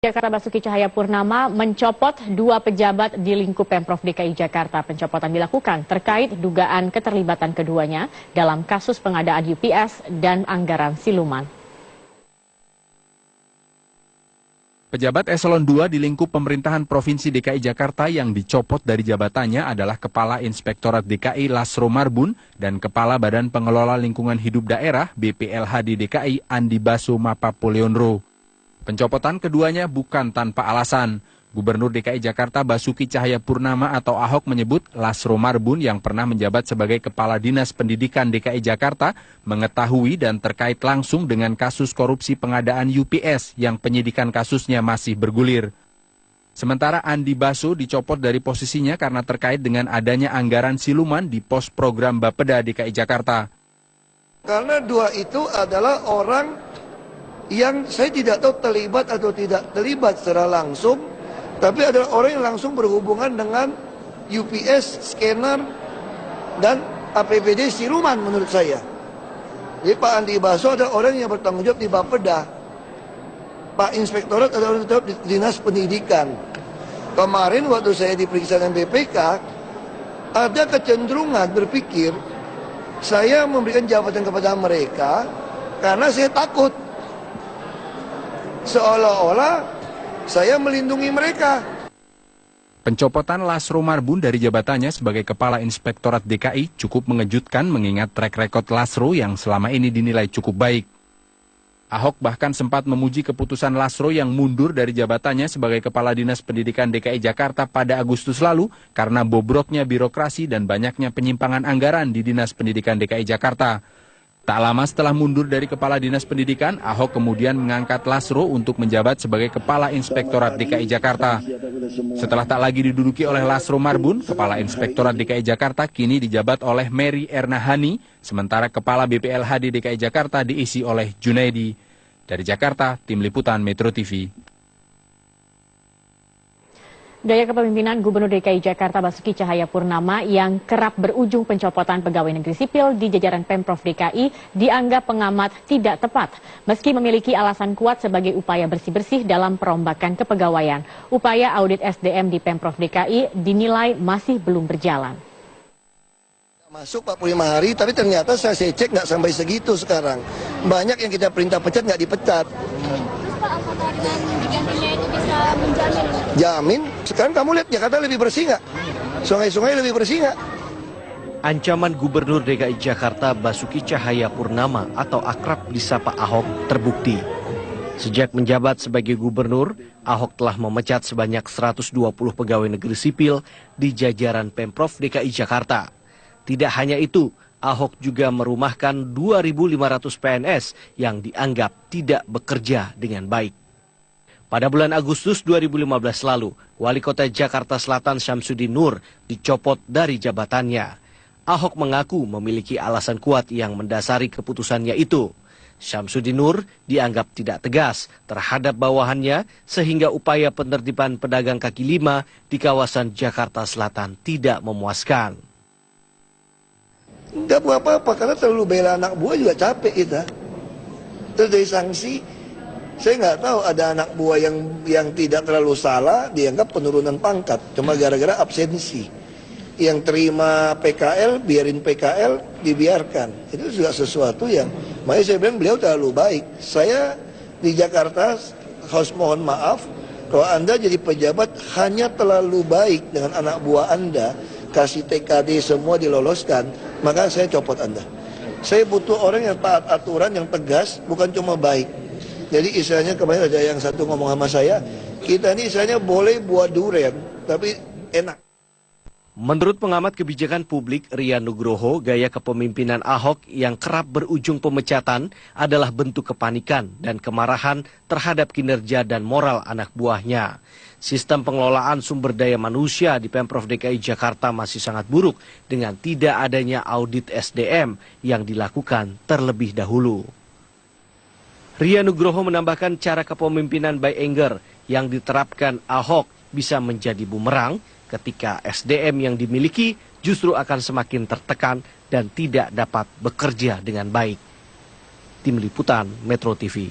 Jakarta Basuki Cahayapurnama mencopot 2 pejabat di lingkup Pemprov DKI Jakarta. Pencopotan dilakukan terkait dugaan keterlibatan keduanya dalam kasus pengadaan UPS dan anggaran siluman. Pejabat eselon 2 di lingkup pemerintahan Provinsi DKI Jakarta yang dicopot dari jabatannya adalah Kepala Inspektorat DKI Lasro Marbun dan Kepala Badan Pengelola Lingkungan Hidup Daerah BPLH di DKI Andi Baso Mapapoleonro. Pencopotan keduanya bukan tanpa alasan. Gubernur DKI Jakarta Basuki Cahayapurnama atau Ahok menyebut Lasro Marbun yang pernah menjabat sebagai Kepala Dinas Pendidikan DKI Jakarta mengetahui dan terkait langsung dengan kasus korupsi pengadaan UPS yang penyidikan kasusnya masih bergulir. Sementara Andi Baso dicopot dari posisinya karena terkait dengan adanya anggaran siluman di pos program Bapeda DKI Jakarta. Karena dua itu adalah orang yang saya tidak tahu terlibat atau tidak terlibat secara langsung, tapi adalah orang yang langsung berhubungan dengan UPS, scanner, dan APBD siluman menurut saya. Jadi Pak Andi Baso adalah orang yang bertanggung jawab di Bapeda. Pak Inspektorat adalah orang yang bertanggung jawab di Dinas Pendidikan. Kemarin waktu saya diperiksa dengan BPK, ada kecenderungan berpikir saya memberikan jabatan kepada mereka karena saya takut. Seolah-olah saya melindungi mereka. Pencopotan Lasro Marbun dari jabatannya sebagai Kepala Inspektorat DKI cukup mengejutkan mengingat track record Lasro yang selama ini dinilai cukup baik. Ahok bahkan sempat memuji keputusan Lasro yang mundur dari jabatannya sebagai Kepala Dinas Pendidikan DKI Jakarta pada Agustus lalu karena bobroknya birokrasi dan banyaknya penyimpangan anggaran di Dinas Pendidikan DKI Jakarta. Tak lama setelah mundur dari Kepala Dinas Pendidikan, Ahok kemudian mengangkat Lasro untuk menjabat sebagai Kepala Inspektorat DKI Jakarta. Setelah tak lagi diduduki oleh Lasro Marbun, Kepala Inspektorat DKI Jakarta kini dijabat oleh Mary Ernahani, sementara Kepala BPLH di DKI Jakarta diisi oleh Junaidi. Dari Jakarta, Tim Liputan Metro TV. Gaya kepemimpinan Gubernur DKI Jakarta Basuki Cahayapurnama yang kerap berujung pencopotan pegawai negeri sipil di jajaran Pemprov DKI dianggap pengamat tidak tepat. Meski memiliki alasan kuat sebagai upaya bersih-bersih dalam perombakan kepegawaian, upaya audit SDM di Pemprov DKI dinilai masih belum berjalan. Masuk 45 hari, tapi ternyata saya cek nggak sampai segitu sekarang. Banyak yang kita perintah pecat nggak dipecat. Apakah dengan digantinya itu bisa menjamin? Jamin, sekarang kamu lihat Jakarta lebih bersih nggak? Sungai-sungai lebih bersih nggak? Ancaman Gubernur DKI Jakarta Basuki Cahayapurnama atau akrab disapa Ahok terbukti. Sejak menjabat sebagai gubernur, Ahok telah memecat sebanyak 120 pegawai negeri sipil di jajaran Pemprov DKI Jakarta. Tidak hanya itu, Ahok juga merumahkan 2.500 PNS yang dianggap tidak bekerja dengan baik. Pada bulan Agustus 2015 lalu, Wali Kota Jakarta Selatan Syamsuddin Nur dicopot dari jabatannya. Ahok mengaku memiliki alasan kuat yang mendasari keputusannya itu. Syamsuddin Nur dianggap tidak tegas terhadap bawahannya sehingga upaya penertiban pedagang kaki lima di kawasan Jakarta Selatan tidak memuaskan. Enggak buat apa-apa, karena terlalu bela anak buah juga capek kita. Terus dari sanksi, saya nggak tahu ada anak buah yang tidak terlalu salah, dianggap penurunan pangkat, cuma gara-gara absensi. Yang terima PKL, biarin PKL, dibiarkan. Itu juga sesuatu yang, makanya saya bilang beliau terlalu baik. Saya di Jakarta harus mohon maaf, kalau Anda jadi pejabat hanya terlalu baik dengan anak buah Anda, kasih TKD semua diloloskan, maka saya copot Anda. Saya butuh orang yang taat aturan, yang tegas, bukan cuma baik. Jadi istilahnya kemarin ada yang satu ngomong sama saya, kita ini istilahnya boleh buat durian, tapi enak. Menurut pengamat kebijakan publik Rian Nugroho, gaya kepemimpinan Ahok yang kerap berujung pemecatan adalah bentuk kepanikan dan kemarahan terhadap kinerja dan moral anak buahnya. Sistem pengelolaan sumber daya manusia di Pemprov DKI Jakarta masih sangat buruk dengan tidak adanya audit SDM yang dilakukan terlebih dahulu. Rian Nugroho menambahkan cara kepemimpinan by anger yang diterapkan Ahok bisa menjadi bumerang ketika SDM yang dimiliki justru akan semakin tertekan dan tidak dapat bekerja dengan baik. Tim Liputan Metro TV.